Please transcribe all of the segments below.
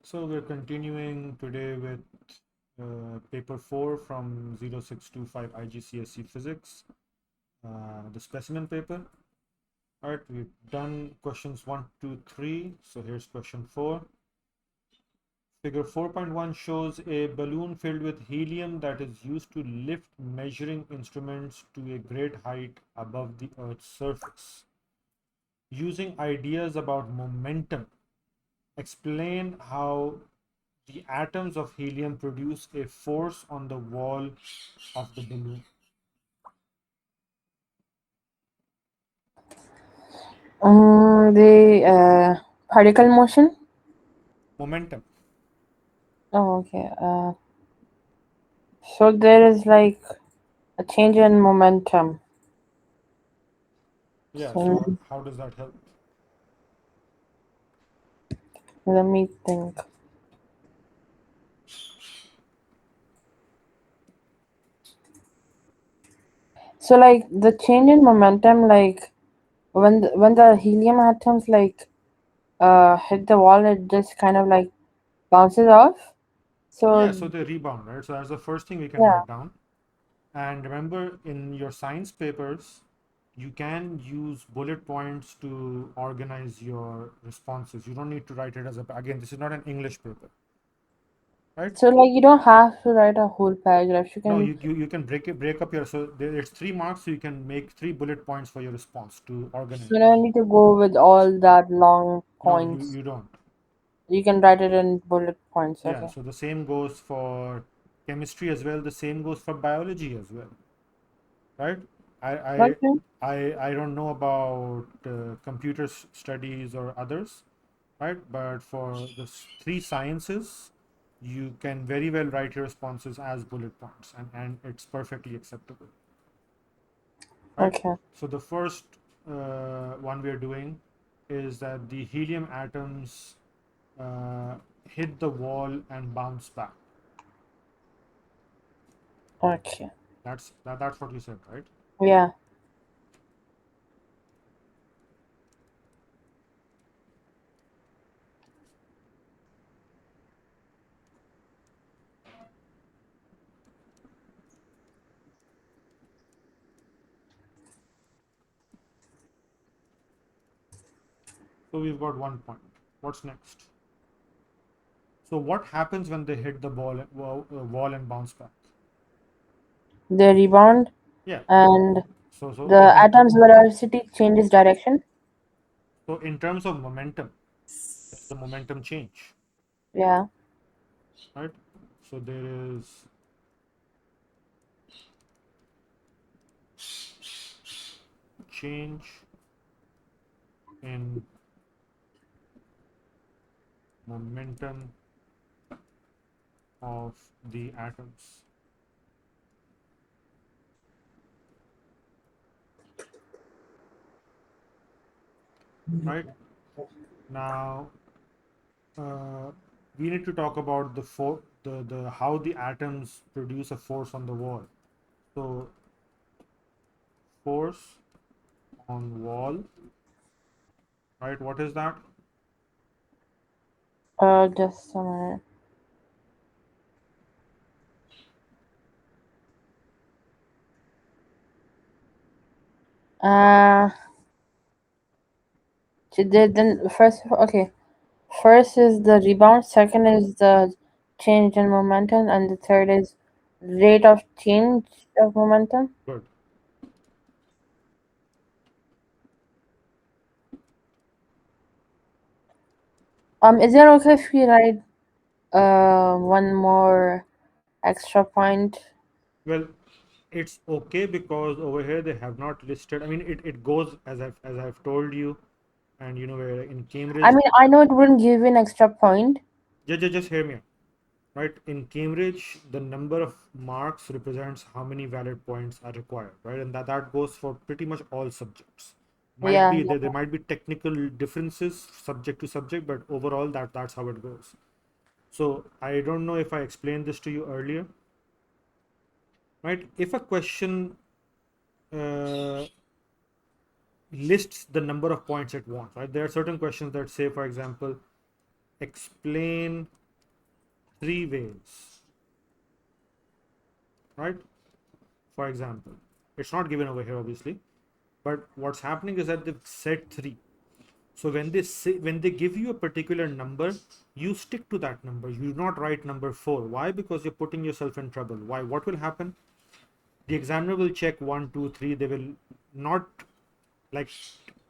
So we're continuing today with paper 4 from 0625 IGCSE Physics, the specimen paper. All right, we've done questions 1, 2, 3. So here's question 4. Figure 4.1 shows a balloon filled with helium that is used to lift measuring instruments to a great height above the Earth's surface. Using ideas about momentum, explain how the atoms of helium produce a force on the wall of the balloon. The particle motion. Momentum. Oh, okay. So there is like a change in momentum. Yeah, So so how does that help? let me think. So like the change in momentum, like when the helium atoms hit the wall, it just kind of like bounces off. Yeah, So so they rebound, right? So that's the first thing we can yeah. write down. And remember, in your science papers, you can use bullet points to organize your responses. You don't need to write it as a, again, this is not an English paper, right? So like you don't have to write a whole paragraph. You No, can. you can break up your, so it's 3 marks, so you can make 3 bullet points for your response to organize So you it. don't need to go with all that long No, points. you don't. You can write it in bullet points. Yeah, Okay. so the same goes for chemistry as well. The same goes for biology as well, right? I I Okay. I don't know about computer studies or others, right? But for the 3 sciences, you can very well write your responses as bullet points, and it's perfectly acceptable, right? Okay. So the first one we are doing is that the helium atoms uh, hit the wall and bounce back. Okay. That's what you said, right? Yeah. So we've got 1 point. What's next? So what happens when they hit the wall and bounce back? They rebound Yeah. and So the atom's velocity changes direction. in terms of momentum, there's a momentum change, Yeah. right? So there is change in momentum of the atoms, right? Now uh, we need to talk about the how the atoms produce a force on the wall. So force on wall, right? What is that? Just a minute. Uh, then first, okay. First is the rebound. Second is the change in momentum, and the third is rate of change of momentum. Good. Is it okay if we write one more extra point? Well, it's okay because over here they have not listed. I mean, it goes as I've told you, and where in I Cambridge, mean, I know it wouldn't give you an extra point. just hear me out, right? In Cambridge, the number of marks represents how many valid points are required, right? And that goes for pretty much all subjects. Might Yeah. be there might be technical differences subject to subject, but overall that's how it goes. So I don't know if I explained this to you earlier, right? If a question uh, lists the number of points it wants, right? There are certain questions that say, for example, explain 3 ways, right? For example, it's not given over here, obviously, but what's happening is that they've said 3. So when they give you a particular number, you stick to that number. You do not write number 4. Why? Because you're putting yourself in trouble. Why? What will happen? The examiner will check 1, 2, 3. They will not, like,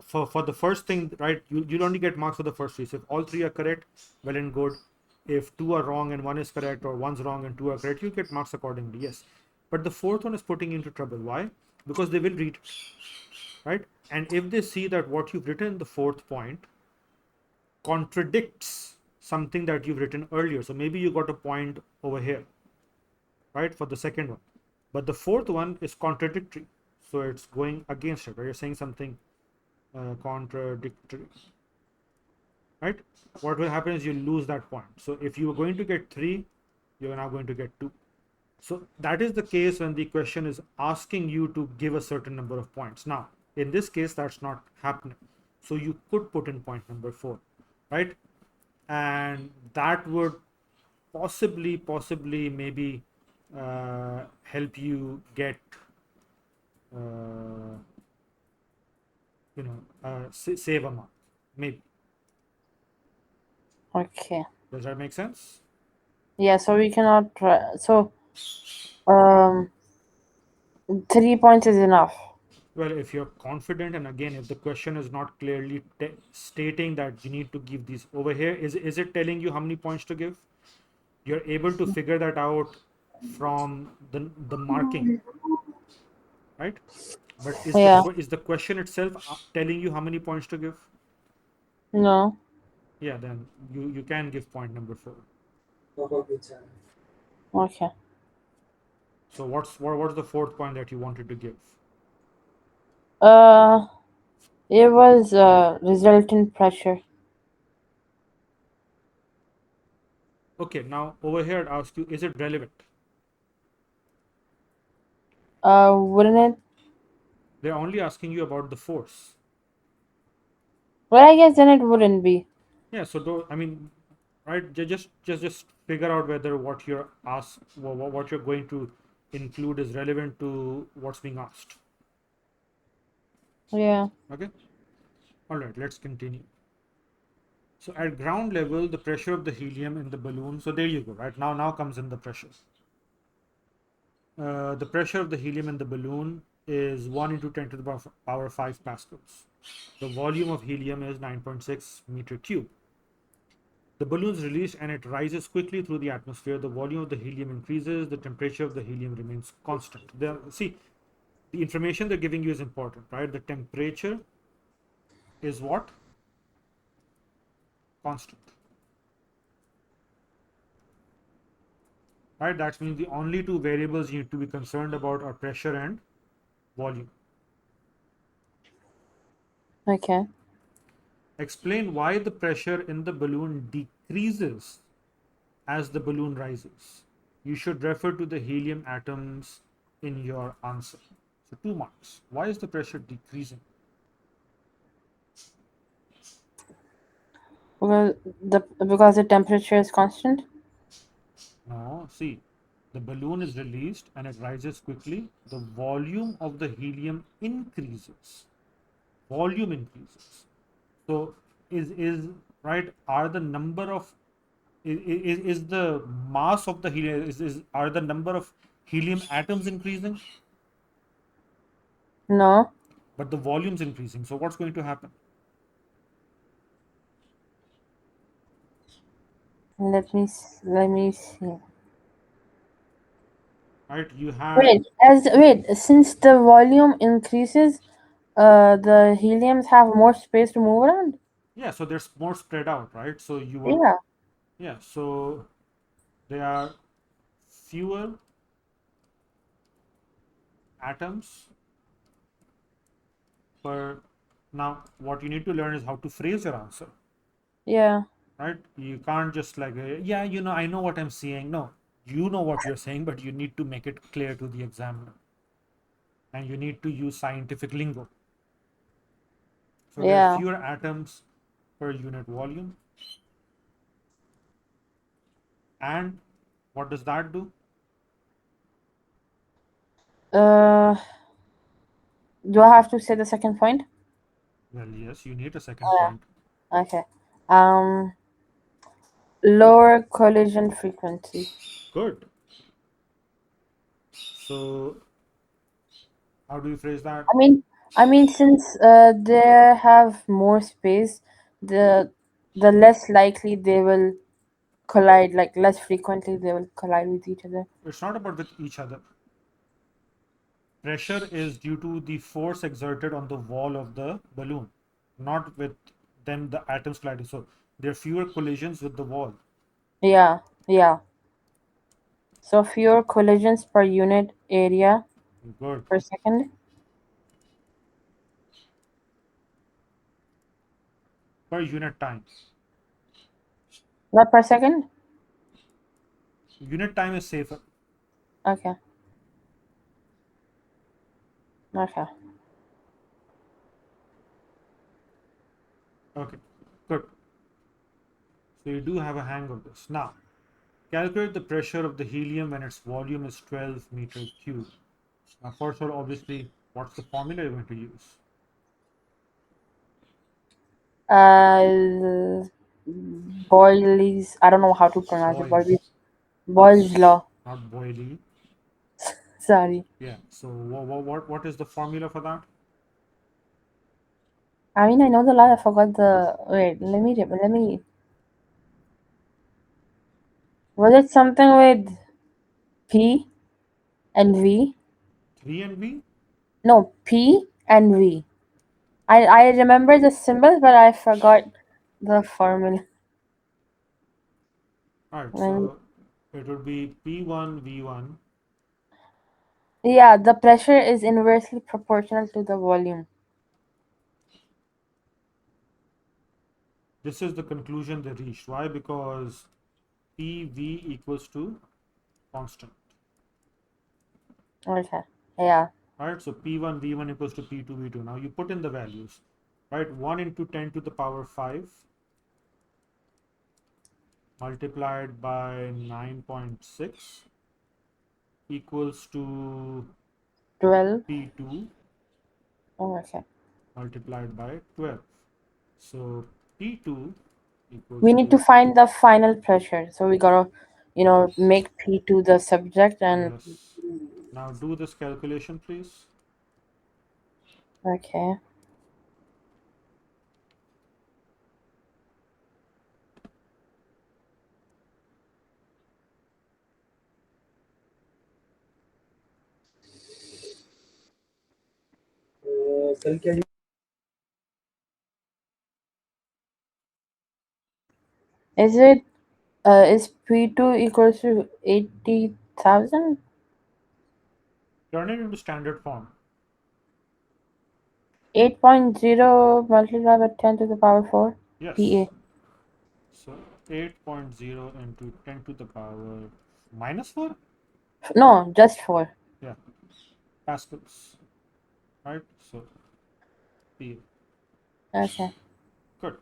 for the first thing, right? You'll only get marks for the first 3. So if all 3 are correct, well and good. If 2 are wrong and 1 is correct, or 1's wrong and 2 are correct, you get marks accordingly. Yes, but the fourth one is putting you into trouble. Why? Because they will read it, right? And if they see that what you've written in the fourth point contradicts something that you've written earlier, so maybe you got a point over here, right, for the second one, but the fourth one is contradictory, so it's going against it, right? You're saying something contradictory, right? What will happen is you lose that point. So if you were going to get 3, you're now going to get 2. So that is the case when the question is asking you to give a certain number of points. Now, in this case, that's not happening. So you could put in point number 4, right? And that would possibly, maybe help you get, uh, save a mark, maybe. Okay. Does that make sense? Yeah, so we cannot so um 3 points is enough. Well, if you're confident, and again, if the question is not clearly stating that you need to give these over here, is it telling you how many points to give? You're able to figure that out from the marking, right? But Yeah. is the question itself telling you how many points to give? No. Yeah, then you can give point number 4. Okay. So what's the fourth point that you wanted to give? Uh, it was resultant pressure. Okay, now over here I'd ask you, is it relevant? Wouldn't it? They're only asking you about the force. Well, I guess then it wouldn't be. Yeah, so I mean, right? Just figure out whether what you're asked, what you're going to include is relevant to what's being asked. Yeah. Okay. All right. Let's continue. So at ground level, the pressure of the helium in the balloon. So there you go. Right now comes in the pressure. The pressure of the helium in the balloon is 1 into 10 to the power 5 pascals. The volume of helium is 9.6 meter cube. The balloon is released and it rises quickly through the atmosphere. The volume of the helium increases, the temperature of the helium remains constant. See, the information they're giving you is important, right? The temperature is what? Constant. Right? That means the only 2 variables you need to be concerned about are pressure and volume. Okay. Explain why the pressure in the balloon decreases as the balloon rises. You should refer to the helium atoms in your answer. So 2 marks. Why is the pressure decreasing? Because the temperature is constant. No, see, the balloon is released and it rises quickly. The volume of the helium increases. Volume increases. So is right? Are the number of is the mass of the helium, is are the number of helium atoms increasing? No. But the volume's increasing. So what's going to happen? Let me see. Right? You had, Wait. Since the volume increases, the heliums have more space to move around. yeah. So there's more spread out, right? So you were, Yeah. yeah. So there are fewer atoms per. Now, what you need to learn is how to phrase your answer, Yeah. right? You can't just like, yeah, I know what I'm saying. No, you know what you're saying, but you need to make it clear to the examiner, and you need to use scientific lingo. So there are Yeah. fewer atoms per unit volume. And what does that do? Uh, do I have to say the second point? Well, yes, you need a second point. Okay. Um, Lower collision frequency. Good. So, how do you phrase that? I mean, since they have more space, the the less likely they will collide, like less frequently they will collide with each other. It's not about with each other. Pressure is due to the force exerted on the wall of the balloon, not with then the atoms colliding. So, there are fewer collisions with the wall. Yeah, yeah. So fewer collisions per unit area Good. per second. Per unit time. Not per second? Unit time is safer. Okay. Okay. Okay. Good. So, you do have a hang of this. Now, calculate the pressure of the helium when its volume is 12 meter cube. Now, first of all, obviously, what's the formula you're going to use? Uh Boyle's, I don't know how to pronounce it. Boyle, Boyle's law. not Boyle. Sorry. Yeah. So, what is the formula for that? I mean, I know the law. I forgot the. Wait, let me. Was it something with P and V? 3 and V? No, P and V. I remember the symbols, but I forgot the formula. Alright, Let me- so it would be P1 V1. Yeah, the pressure is inversely proportional to the volume. This is the conclusion they reached. Why? Because PV equals to constant. Okay. Yeah. Right, so P1 V1 equals to P2 V2. Now you put in the values. Right, 1 into 10 to the power 5 multiplied by 9.6 equals to 12. P2 Oh, okay. multiplied by 12. So P2 equals We need to to, find the final pressure. So we gotta, make P2 the subject and. yes. Now do this calculation, please. Okay. Is it is P2 equals to 80,000? Turn it into standard form. 8.0 multiplied by 10 to the power 4 Yes. PA. So 8.0 into 10 to the power minus 4? No, just 4. Yeah, pascals. Right? So P. Okay. Good.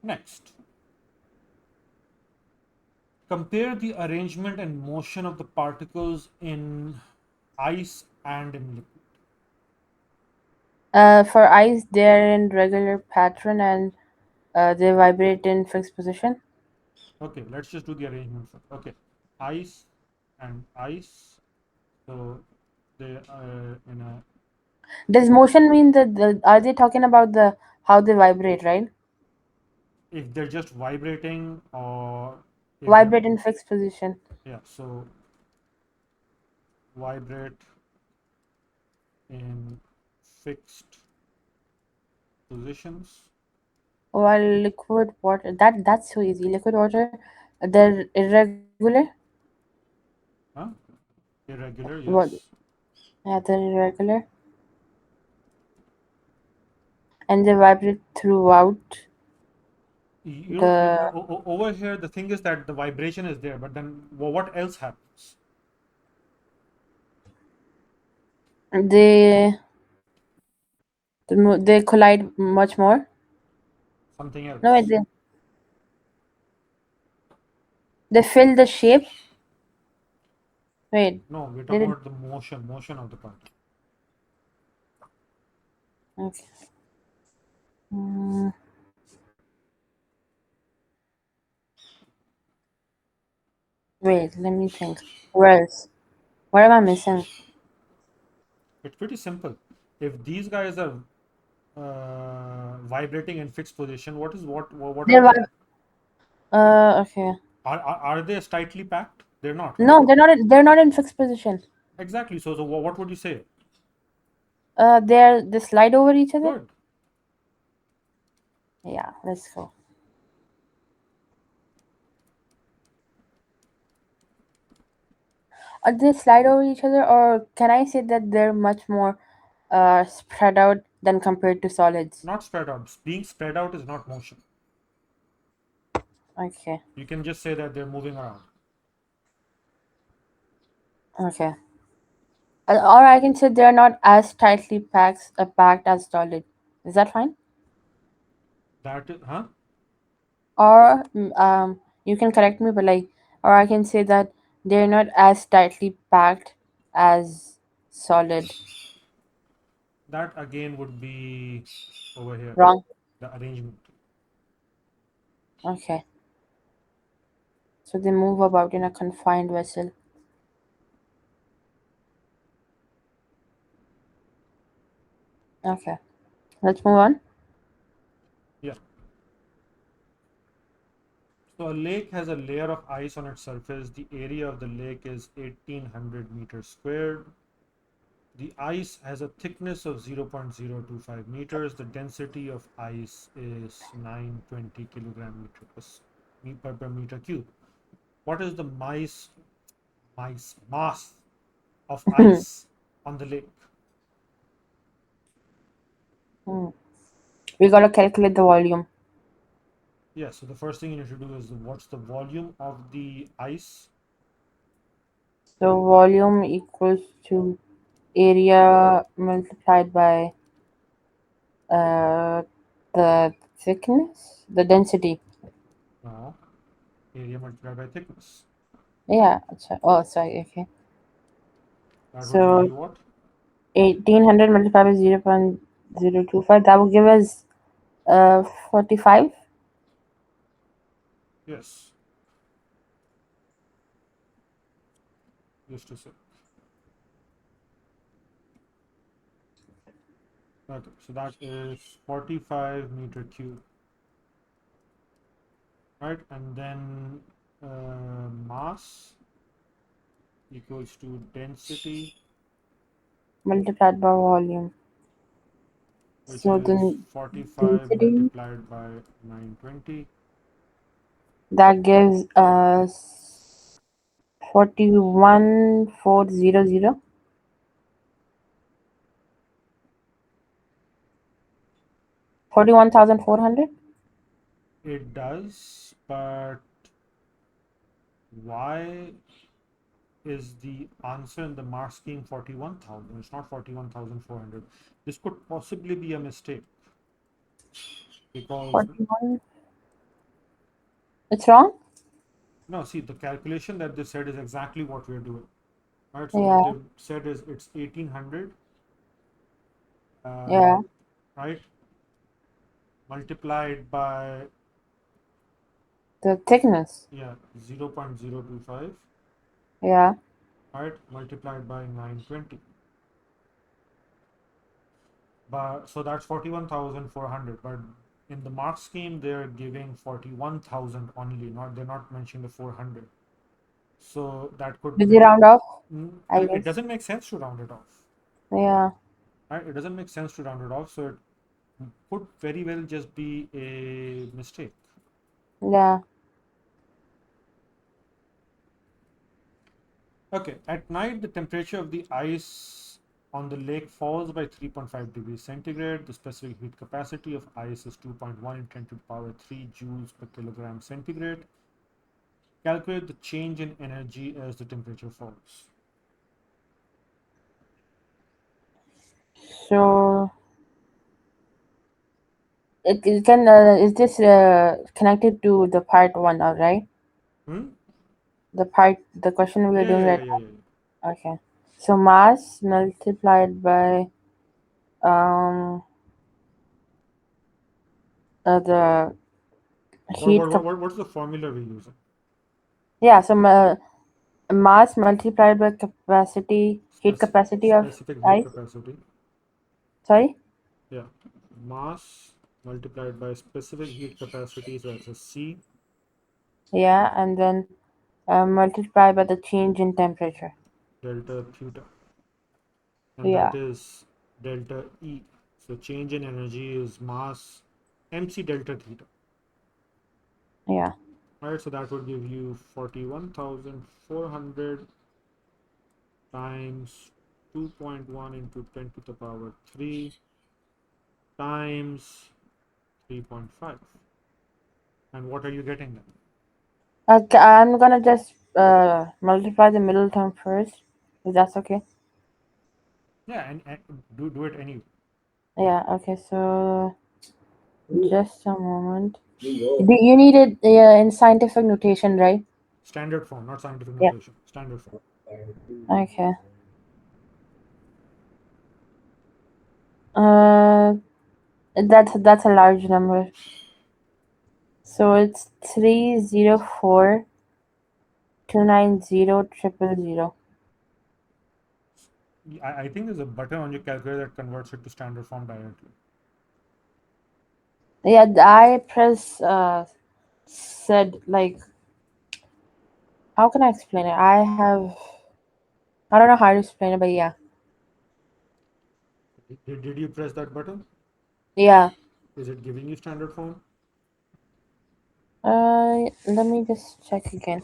Next, compare the arrangement and motion of the particles in ice and in liquid. For ice, they're in regular pattern and they vibrate in fixed position. Okay, let's just do the arrangement first. Okay, ice and ice. So they are in a, Does motion mean that are they talking about the how they vibrate, right? if they're just vibrating or if they're, Vibrate in fixed position. yeah, so vibrate in fixed positions. While liquid water, that's so easy. Liquid water, they're irregular. Huh? Irregular, What? yes. Yeah, they're irregular, and they vibrate throughout the. Over here the thing is that the vibration is there, but then what else happens? They They collide much more. Something No, wait, else. they fill the shape. Wait, No, we're they talking did. about the motion of the particle. Okay. Mm, wait, let me think. Where else? What am I missing? It's pretty simple. If these guys are vibrating in fixed position, what are They're they? okay. Are they tightly packed? They're not, right? No, they're not. They're not in fixed position. Exactly. So what would you say? They slide over each other. Good. Yeah, let's go. They slide over each other, or can I say that they're much more spread out than compared to solids? Not spread out. Being spread out is not motion. Okay. You can just say that they're moving around. Okay. Or I can say they're not as tightly packed as solid. Is that fine? That is, huh? Or you can correct me, but like, or I can say that they're not as tightly packed as solid. That again would be over here, Wrong. the arrangement. Okay. So they move about in a confined vessel. Okay. Let's move on. Yeah. So a lake has a layer of ice on its surface. The area of the lake is 1800 meters squared. The ice has a thickness of 0.025 meters. The density of ice is 920 kilogram per meter cube. What is the mass of ice on the lake? Hmm. We gotta calculate the volume. Yeah, so the first thing you need to do is what's the volume of the ice? So volume equals to area multiplied by uh, the thickness, the density. No, area multiplied by thickness. Yeah. Oh, sorry. Okay. That would give So you what? 1800 multiplied by 0.025. That will give us 45. Yes, just to say. Okay, so that is 45 meter cube, right? And then mass equals to density, Multiplied by volume. which So is the 45 density multiplied by 920. that gives us 41,400. 41,400. It does, but why is the answer in the mark scheme 41,000? It's not 41,400. This could possibly be a mistake because 41. It's wrong. no, see, the calculation that they said is exactly what we're doing, right? So Yeah. what they've said is it's 1800, uh, Yeah. right, multiplied by, The thickness. yeah, 0.025, Yeah. right, multiplied by 920. But so that's 41,400. But in the mark scheme, they're giving 41,000 only. Not they're not mentioning the 400. So that could Did you very, round off? I it guess. doesn't make sense to round it off, Yeah. right? It doesn't make sense to round it off. So it could very well just be a mistake. Yeah. Okay, at night, the temperature of the ice on the lake falls by 3.5 degrees centigrade. The specific heat capacity of ice is 2.1 in 10 to the power 3 joules per kilogram centigrade. Calculate the change in energy as the temperature falls. So it can is this connected to the part one, all right? Hmm? The question we're Yeah, doing yeah, yeah, right yeah, yeah. now. Okay. So mass multiplied by um the heat What's the formula we're using? yeah, so mass multiplied by heat capacity of Specific heat ice. capacity. Sorry? Yeah. Mass multiplied by specific heat capacity, so that's a C, Yeah, and then multiplied by the change in temperature. delta theta. And Yeah, that is delta E. So change in energy is mass mc delta theta. yeah. Right, so that would give you 41,400 times 2.1 into 10 to the power 3 times 3.5. And what are you getting then? Okay, I'm gonna just multiply the middle term first, if that's okay. Yeah, and do it anyway. Yeah, okay, so just a moment. Do you need it in scientific notation, right? Standard form, not scientific Yeah. notation. Standard form. Okay. Uh, that's a large number. So it's 304,290,000. I think there's a button on your calculator that converts it to standard form directly. Yeah, I press said like how can I explain it? I don't know how to explain it, but yeah. Did you press that button? Yeah. Is it giving you standard form? Let me just check again.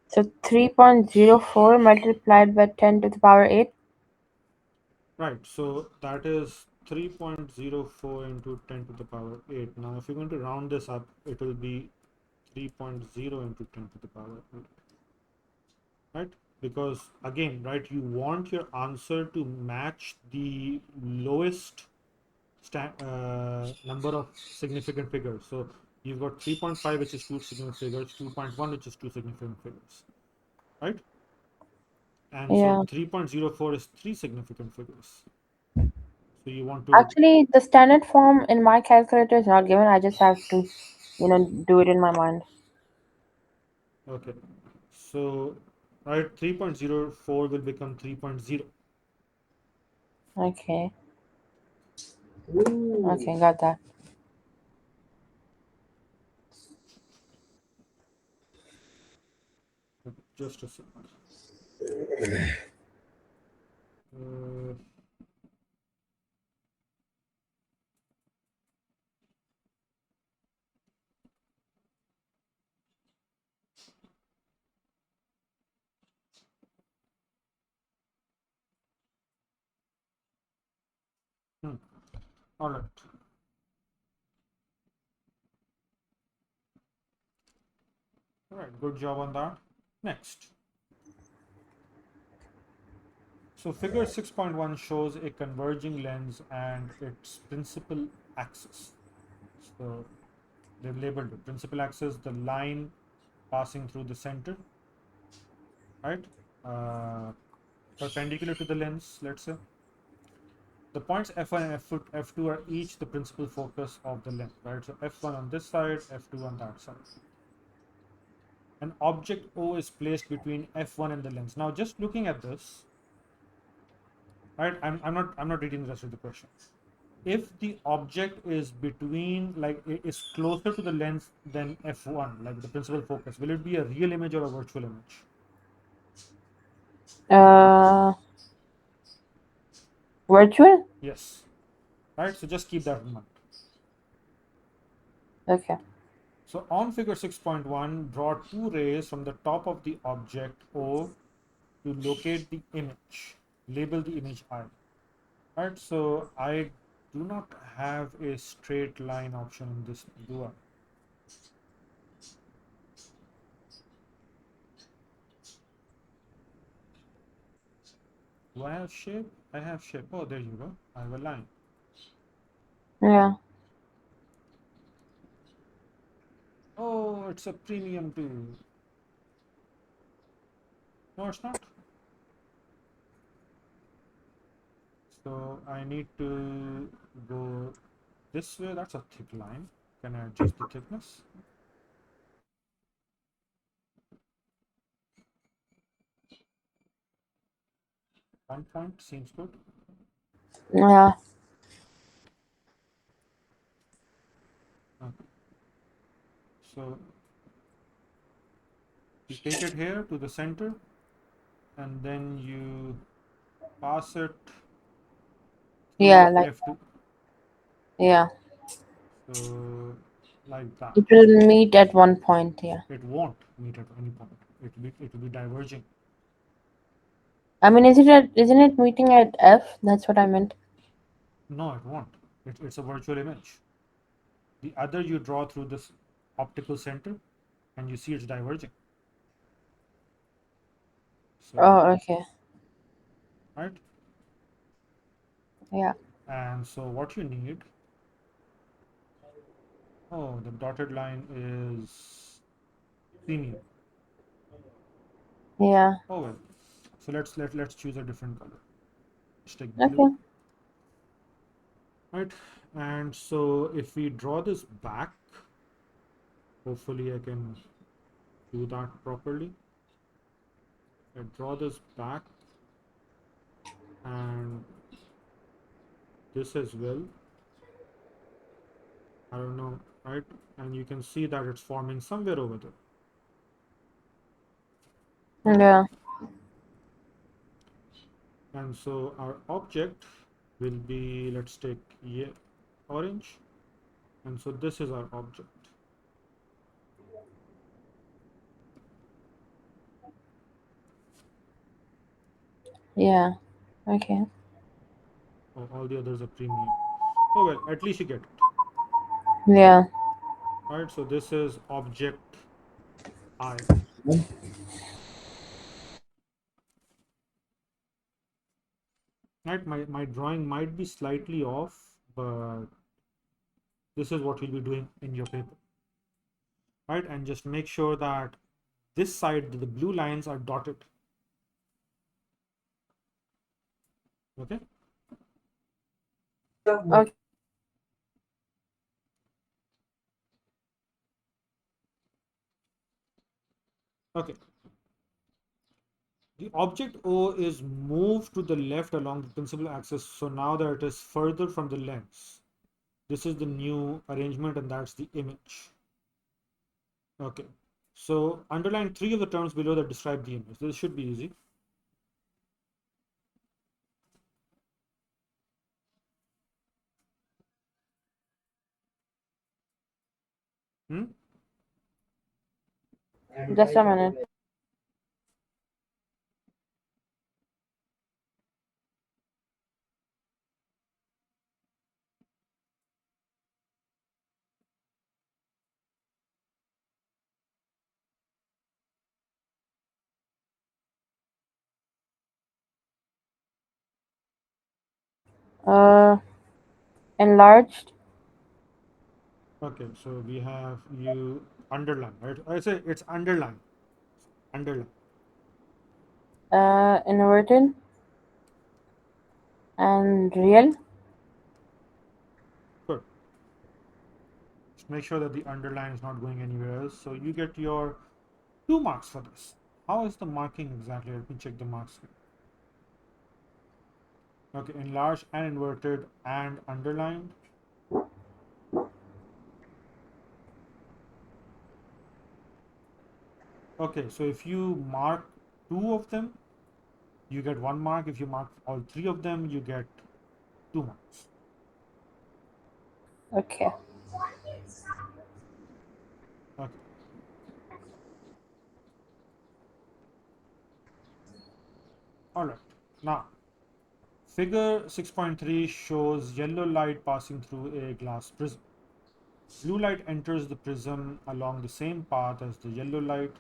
So 3.04 multiplied by 10 to the power 8. Right, so that is 3.04 into 10 to the power 8. Now, if you're going to round this up, it will be 3.0 into 10 to the power 8. Right? Because again, right, you want your answer to match the lowest number of significant figures. So you've got 3.5, which is two significant figures, 2.1, which is two significant figures, right? And so Yeah. 3.04 is three significant figures. So you want to, Actually, the standard form in my calculator is not given. I just have to, do it in my mind. okay. So, right, 3.04 will become 3.0. Okay. Okay, got that. Just a second. Uh, all right. All right, good job on that. Next. So figure 6.1 shows a converging lens and its principal axis. So they've labeled it principal axis, the line passing through the center, right? Uh, Perpendicular to the lens, let's say. The points F1 and F2 are each the principal focus of the lens, right? So F1 on this side, F2 on that side. An object O is placed between F1 and the lens. Now, just looking at this, right? I'm not reading the rest of the question. If the object is between, like, is closer to the lens than F1, like the principal focus, will it be a real image or a virtual image? Uh, Virtual? Yes. Right? So just keep that in mind. Okay. So on figure 6.1, draw two rays from the top of the object O to locate the image. Label the image I. Right? So I do not have a straight line option in this, do I? Do I have shape? I have shape. Oh, there you go. I have a line. Yeah. Oh, it's a premium tool. No, it's not. So I need to go this way. That's a thick line. Can I adjust the thickness? One point seems good. Yeah. Okay. So you take it here to the center, and then you pass it Yeah. through Like, F2. yeah. So like that. It will meet at one point. Yeah. It won't meet at any point. It will be diverging. I mean, isn't it meeting at F? That's what I meant. No, it won't. It's a virtual image. The other you draw through this optical center, and you see it's diverging. So, Oh, okay. right? Yeah. And so what you need, oh, the dotted line is premium. Yeah. Oh well. So let's choose a different color. Let's take blue. Okay. Right? And so if we draw this back, hopefully I can do that properly. I draw this back and this as well. I don't know, right? And you can see that it's forming somewhere over there. Okay. Yeah. And so our object will be, let's take orange. And so this is our object. Yeah. Okay. Oh, all the others are premium. Oh well, at least you get it. Yeah. Right, so this is object I. Right, my drawing might be slightly off, but this is what you'll be doing in your paper. Right, and just make sure that this side, the blue lines are dotted. Okay. Okay. Okay. The object O is moved to the left along the principal axis, so now that it is further from the lens. This is the new arrangement, and that's the image. Okay. So underline 3 of the terms below that describe the image. This should be easy. Hmm? Just a minute. Uh, Enlarged. Okay, so we have you underline, right? I say it's underline. Underline. Inverted. And real. Good. Just make sure that the underline is not going anywhere else. So you get your 2 marks for this. How is the marking exactly? Let me check the marks here. Okay, enlarged and inverted and underlined. Okay, so if you mark 2 of them, you get 1 mark. If you mark all 3 of them, you get 2 marks. Okay. Okay. All right. Now, figure 6.3 shows yellow light passing through a glass prism. Blue light enters the prism along the same path as the yellow light.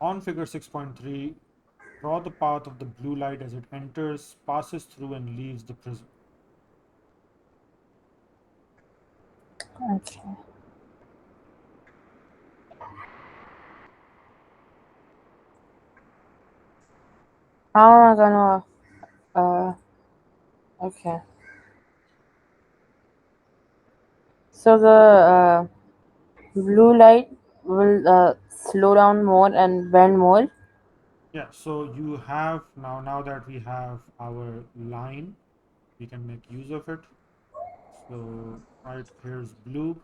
On figure 6.3, Draw the path of the blue light as it enters, passes through, and leaves the prism. Okay. How am I gonna? Okay. So the blue light will slow down more and bend more. Yeah, so you have now that we have our line, we can make use of it. So right here's blue.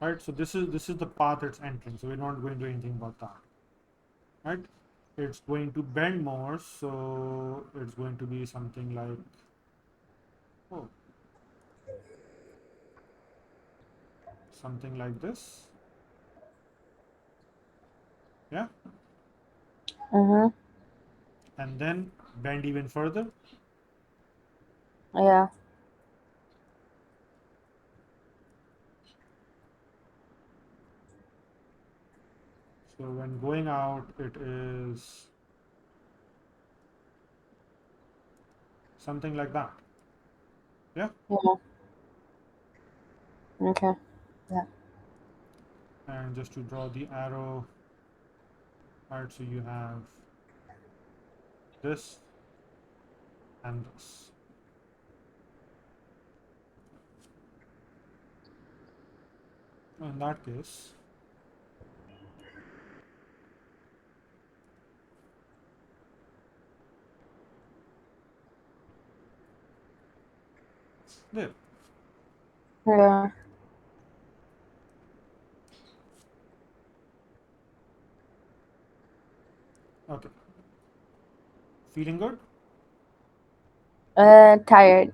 Right, so this is the path it's entering. So we're not going to do anything about that. Right? It's going to bend more, so it's going to be something like, oh, something like this. Yeah, Mhm. and then bend even further. Yeah. So when going out, it is something like that. Yeah, Yeah. Okay. Yeah. and just to draw the arrow, right? So you have this and this. In that case, there. Yeah. Okay, feeling good? Tired.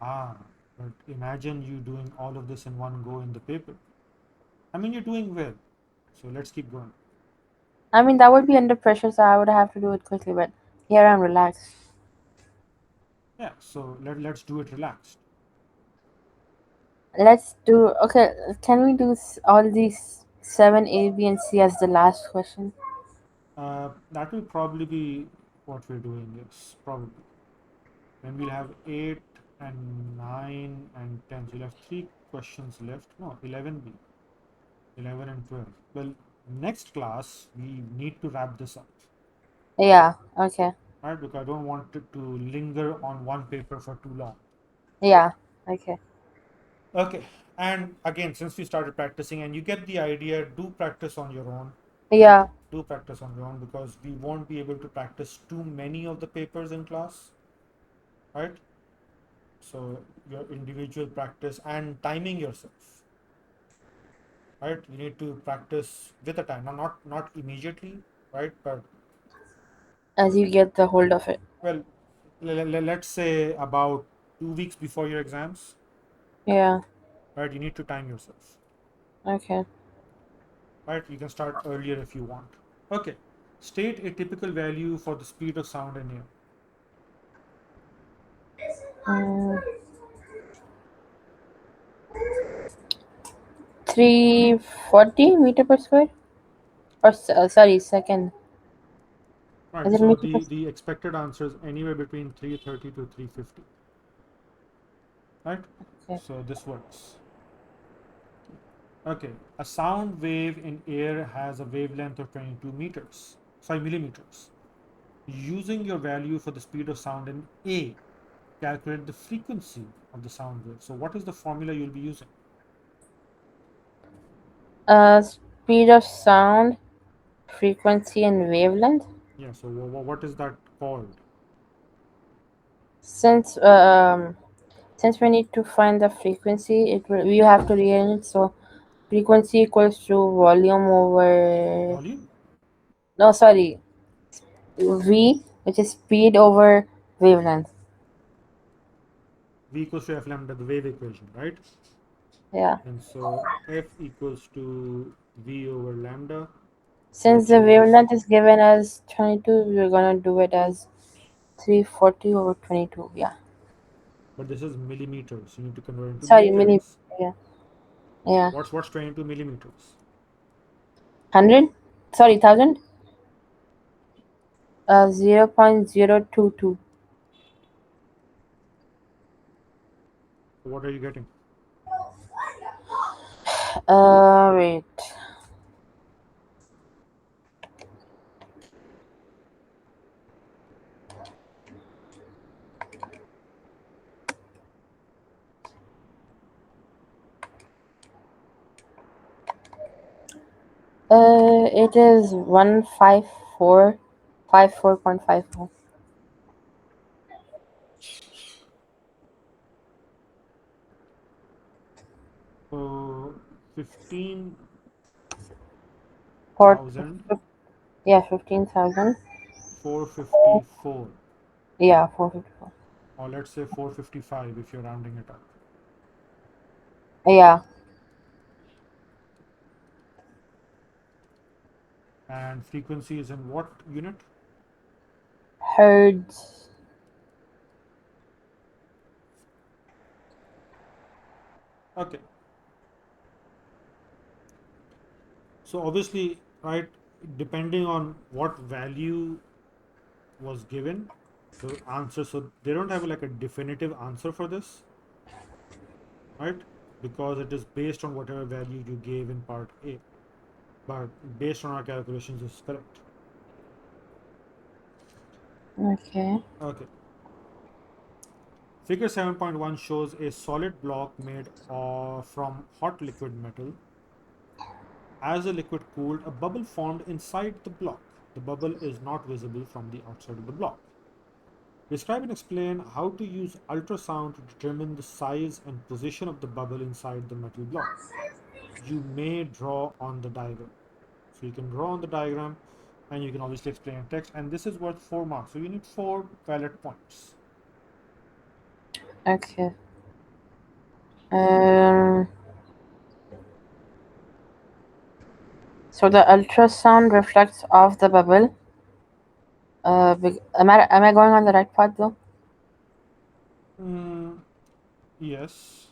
Ah, but imagine you doing all of this in one go in the paper. I mean, you're doing well. So let's keep going. I mean, that would be under pressure, so I would have to do it quickly. But here I'm relaxed. Yeah, so let's do it relaxed. Let's do. Okay. Can we do all these seven A, B, and C as the last question? That will probably be what we're doing, yes, probably. Then we'll have 8 and 9 and 10. So you'll have 3 questions left. No, 11B, 11 and 12. Well, next class, we need to wrap this up, Yeah. Okay. right? Because I don't want it to linger on one paper for too long. Yeah. Okay. Okay. And again, since we started practicing and you get the idea, do practice on your own, right? Yeah. Do practice on your own because we won't be able to practice too many of the papers in class, right? So your individual practice and timing yourself, right? You need to practice with a time, not immediately, right? But As you get the hold of it. well, let's say about 2 weeks before your exams, Yeah. right? You need to time yourself, Okay. right? You can start earlier if you want. Okay. State a typical value for the speed of sound in air. Mm, 340 meter per square. Or sorry, second. Right. Is it So meter per? the expected answer is anywhere between 330 to 350. Right. Okay. So this works. Okay. A sound wave in air has a wavelength of 22 meters. Sorry, millimeters. Using your value for the speed of sound in A, calculate the frequency of the sound wave. So what is the formula you'll be using? Speed of sound, frequency, and wavelength. Yeah. So what is that called? Since um, since we need to find the frequency, we have to rearrange it. So frequency equals to volume over. Volume. No, sorry, V, which is speed over wavelength. V equals to F lambda, the wave equation, right? Yeah. And so F equals to V over lambda, Since which the is, wavelength is given as 22, we're gonna do it as 340 over 22. Yeah. but this is millimeters. You need to convert into Sorry, millimeter. meters. Yeah. Yeah. What's 22 millimeters? 100? Sorry, 1000? 0.022. So what are you getting? Wait. It is 154.54. So 15,000 For yeah, 15,000. 454, Yeah, 454. or let's say 455 if you're rounding it up. Yeah, And frequency is in what unit? hertz. Okay. So obviously, right, depending on what value was given, the answer, so they don't have like a definitive answer for this, right? Because it is based on whatever value you gave in part A. But based on our calculations, is correct. Okay. Okay. Figure 7.1 shows a solid block made from hot liquid metal. As the liquid cooled, a bubble formed inside the block. The bubble is not visible from the outside of the block. Describe and explain how to use ultrasound to determine the size and position of the bubble inside the metal block. You may draw on the diagram. So you can draw on the diagram and you can obviously explain in text. And this is worth 4 marks. So you need 4 valid points. Okay. Um. So the ultrasound reflects off the bubble. Am I going on the right path though? Mm, yes.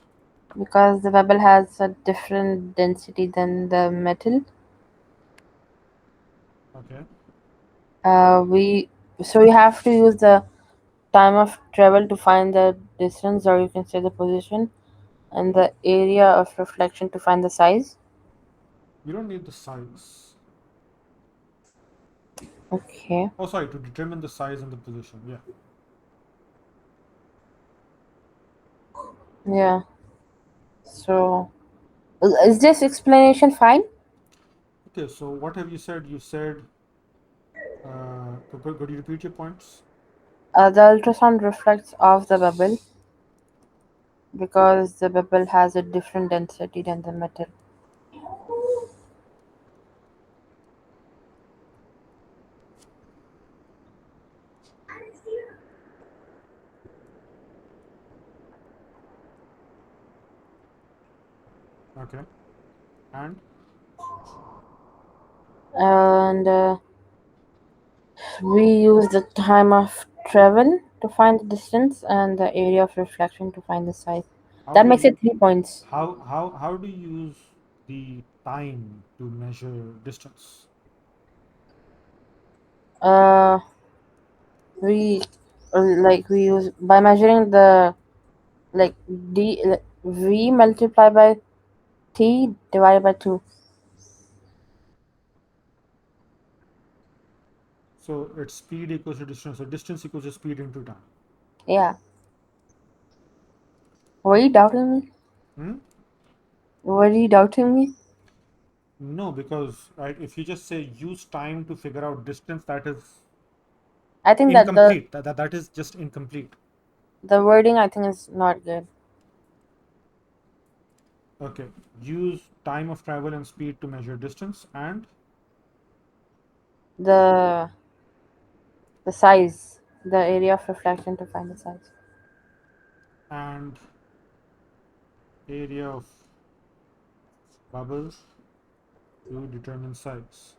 Because the bubble has a different density than the metal. Okay. We so you have to use the time of travel to find the distance, or you can say the position, and the area of reflection to find the size. You don't need the size. Okay. Oh, sorry, to determine the size and the position. Yeah. Yeah. So is this explanation fine? Okay, so what have you said? You said, could you repeat your points? The ultrasound reflects off the bubble because the bubble has a different density than the metal. Okay. And And we use the time of travel to find the distance and the area of reflection to find the size. how That do makes you it 3 points. how do you use the time to measure distance? Uh, we we use by measuring the like v multiplied by t divided by 2. So it's speed equals to distance. So distance equals to speed into time. Yeah. Were you doubting me? Hmm? Were you doubting me? No, because right, if you just say use time to figure out distance, that is I think that incomplete. That is just incomplete. the wording I think is not good. Okay. Use time of travel and speed to measure distance The size, the area of reflection to find the size. and area of bubbles to determine size.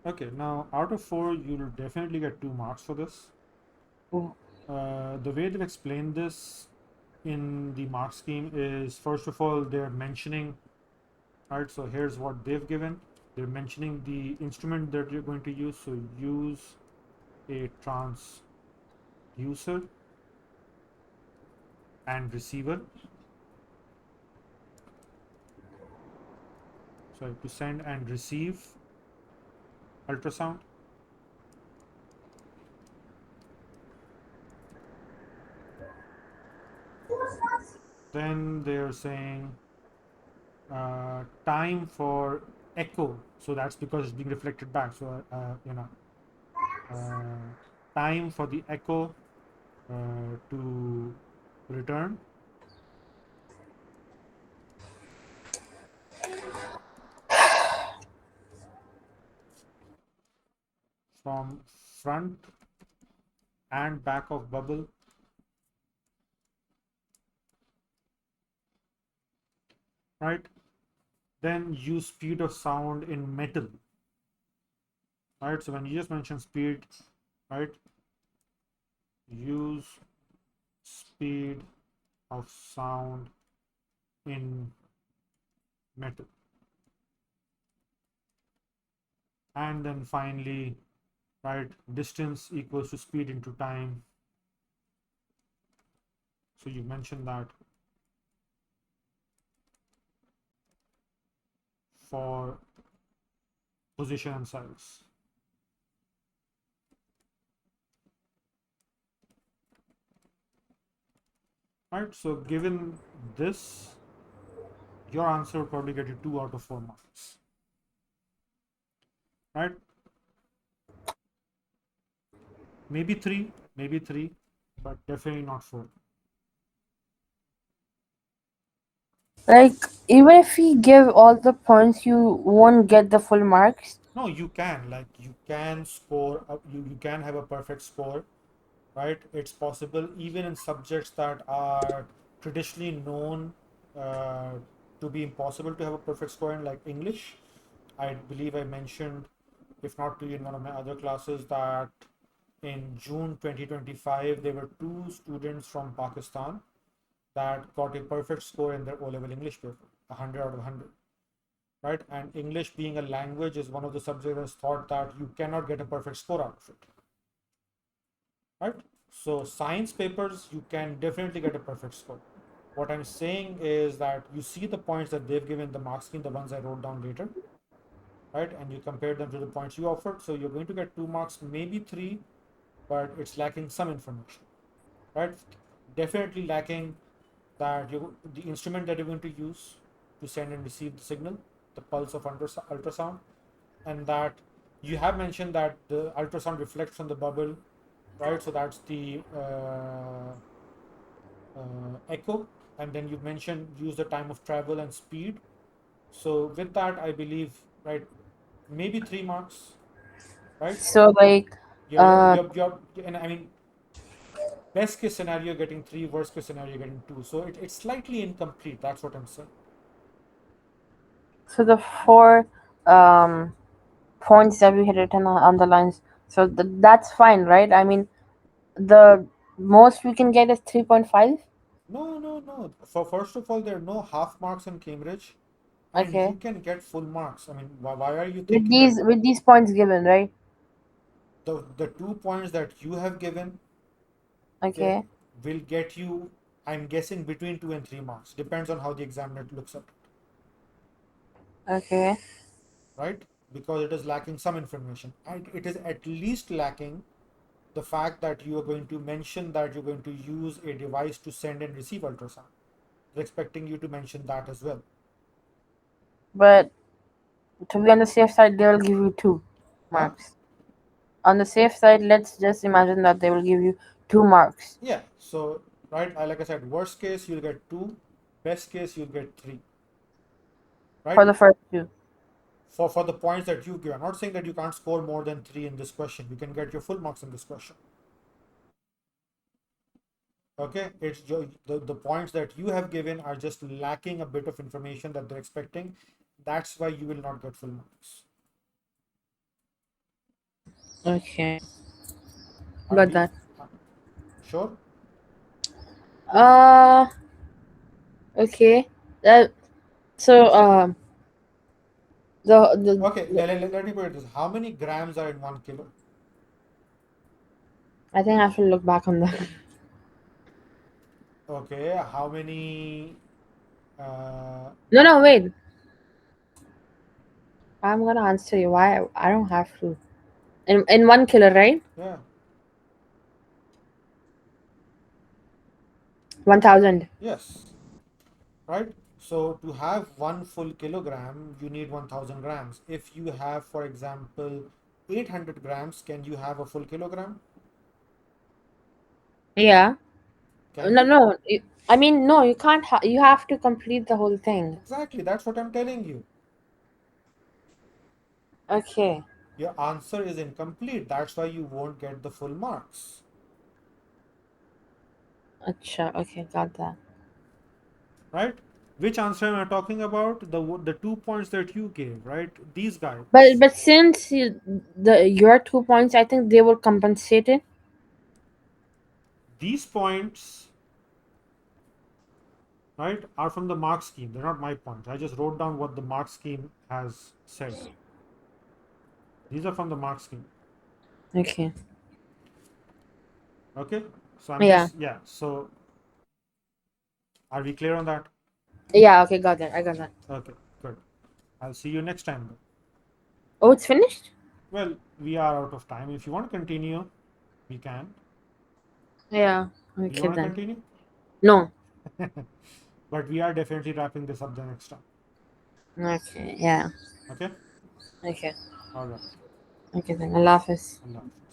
Okay, now out of 4, you'll definitely get 2 marks for this. Mm. The way they've explained this in the mark scheme is, first of all, they're mentioning, right? So here's what they've given. they're mentioning the instrument that you're going to use. So use a transducer and receiver. Sorry, to send and receive ultrasound. Then they're saying time for echo. So that's because it's being reflected back. So uh, time for the echo to return from front and back of bubble, right? Then use speed of sound in metal, right? So when you just mention speed, right? Use speed of sound in metal. And then finally, right, distance equals to speed into time. So you mentioned that for position and size. Right, so given this, your answer will probably get you 2 out of 4 marks. Right? Maybe 3, but definitely not 4. Like, even if we give all the points, you won't get the full marks. No, you can. Like, you can score, you can have a perfect score, right? It's possible even in subjects that are traditionally known uh, to be impossible to have a perfect score in, like English. I believe I mentioned, if not to you in one of my other classes, that in June 2025, there were 2 students from Pakistan that got a perfect score in their O level English paper, 100 out of 100. Right? And English, being a language, is one of the subjects that's thought that you cannot get a perfect score out of it. Right? So, science papers, you can definitely get a perfect score. What I'm saying is that you see the points that they've given the mark scheme, the ones I wrote down later, right? And you compare them to the points you offered. So, you're going to get 2 marks, maybe 3, but it's lacking some information, right? Definitely lacking that the instrument that you're going to use to send and receive the signal, the pulse of ultrasound, and that you have mentioned that the ultrasound reflects from the bubble, right? So that's the echo, and then you mentioned use the time of travel and speed. So with that, I believe, right, maybe 3 marks, right? So, like, uh, And I mean, best case scenario getting 3, worst case scenario getting 2. So it's slightly incomplete. That's what I'm saying. so the 4 um points that we had written on the lines. So that's fine, right? I mean, the most we can get is 3.5. No, no, no. For first of all, there are no half marks in Cambridge, and you Okay. can get full marks. I mean, why are you With thinking that these points given, right? the 2 points that you have given, okay, Okay. will get you? I'm guessing between 2 and 3 marks. Depends on how the examiner looks at it, Okay. right? Because it is lacking some information, and it is at least lacking the fact that you are going to mention that you're going to use a device to send and receive ultrasound. They're expecting you to mention that as well. But to be on the safe side, they will give you two Huh? marks. On the safe side, let's just imagine that they will give you 2 marks Yeah. So, right, like I said, worst case you'll get 2, best case you'll get 3, for right? the first two. For the points that you've given. I'm not saying that you can't score more than 3 in this question. You can get your full marks in this question. Okay, it's the points that you have given are just lacking a bit of information that they're expecting. That's why you will not get full marks. Okay. Are Got we that. uh, sure? Uh, okay. That so The, Okay, let me put it this. How many grams are in 1 kilo? I think I have to look back on that. Okay, how many? Uh, No, no, wait. I'm gonna answer you. Why? I don't have to. In 1 kilo, right? yeah, 1,000. yes, right. So to have 1 full kilogram, you need 1,000 grams. If you have, for example, 800 grams, can you have a full kilogram? Yeah. Can No, you? no. I mean, no. You can't. You have to complete the whole thing. Exactly, that's what I'm telling you. Okay. Your answer is incomplete. That's why you won't get the full marks, Acha. Okay, got that. right? Which answer am I talking about? The 2 points that you gave, right? These guys. But since your 2 points, I think they were compensated. These points, right, are from the mark scheme. They're not my points. I just wrote down what the mark scheme has said. These are from the mark scheme. Okay. Okay. So I'm Yeah. just, yeah. So are we clear on that? Yeah. Okay, got that. I got that. Okay. Good. I'll see you next time. Oh, it's finished. Well, we are out of time. If you want to continue, we can. Yeah. Do you Okay want to then. continue? No. But we are definitely wrapping this up the next time. Okay. Yeah. Okay. Okay. All right. Okay then. Allah Hafiz. Allah Hafiz.